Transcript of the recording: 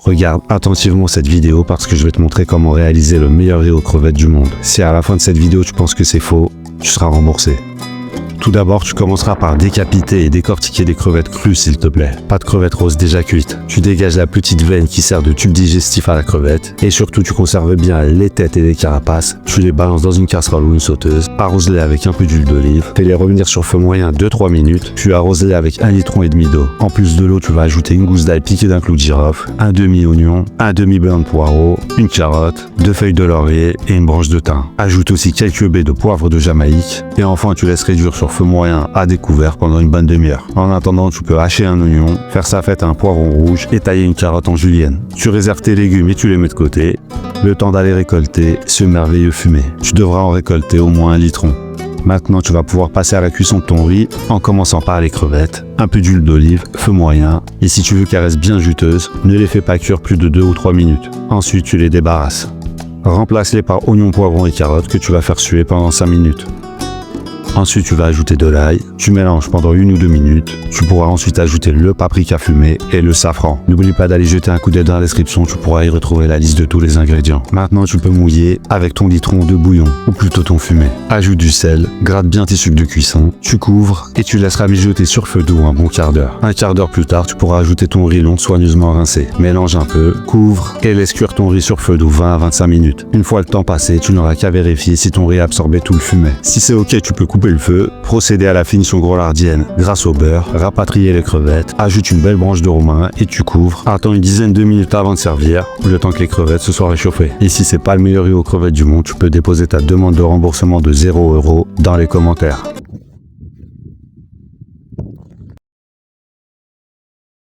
Regarde attentivement cette vidéo parce que je vais te montrer comment réaliser le meilleur riz aux crevettes du monde. Si à la fin de cette vidéo tu penses que c'est faux, tu seras remboursé. Tout d'abord, tu commenceras par décapiter et décortiquer des crevettes crues s'il te plaît. Pas de crevettes roses déjà cuites. Tu dégages la petite veine qui sert de tube digestif à la crevette. Et surtout, tu conserves bien les têtes et les carapaces. Tu les balances dans une casserole ou une sauteuse. Arrose-les avec un peu d'huile d'olive. Fais-les revenir sur feu moyen 2-3 minutes. Tu arroses-les avec 1,5 litre d'eau. En plus de l'eau, tu vas ajouter une gousse d'ail piquée d'un clou de girofle, un demi-oignon, un demi-blanc de poireau, une carotte, 2 feuilles de laurier et une branche de thym. Ajoute aussi quelques baies de poivre de Jamaïque. Et enfin, tu laisses réduire sur feu moyen à découvert pendant une bonne demi-heure. En attendant, tu peux hacher un oignon, faire sa fête à un poivron rouge et tailler une carotte en julienne. Tu réserves tes légumes et tu les mets de côté. Le temps d'aller récolter ce merveilleux fumet. Tu devras en récolter au moins 1 litron. Maintenant, tu vas pouvoir passer à la cuisson de ton riz en commençant par les crevettes, un peu d'huile d'olive, feu moyen. Et si tu veux qu'elles restent bien juteuses, ne les fais pas cuire plus de 2 ou 3 minutes. Ensuite, tu les débarrasses. Remplace-les par oignons, poivrons et carottes que tu vas faire suer pendant 5 minutes. Ensuite, tu vas ajouter de l'ail, tu mélanges pendant 1 ou 2 minutes. Tu pourras ensuite ajouter le paprika fumé et le safran. N'oublie pas d'aller jeter un coup d'œil dans la description, tu pourras y retrouver la liste de tous les ingrédients. Maintenant, tu peux mouiller avec ton litron de bouillon, ou plutôt ton fumet. Ajoute du sel, gratte bien tes sucres de cuisson, tu couvres et tu laisseras mijoter sur feu doux un bon quart d'heure. Un quart d'heure plus tard, tu pourras ajouter ton riz long soigneusement rincé. Mélange un peu, couvre et laisse cuire ton riz sur feu doux 20 à 25 minutes. Une fois le temps passé, tu n'auras qu'à vérifier si ton riz a absorbé tout le fumet. Si c'est ok, tu peux couper le feu, procéder à la finition groulardienne grâce au beurre, rapatrier les crevettes, ajoute une belle branche de romarin et tu couvres. Attends une dizaine de minutes avant de servir, le temps que les crevettes se soient réchauffées. Et si c'est pas le meilleur riz aux crevettes du monde, tu peux déposer ta demande de remboursement de 0 € dans les commentaires.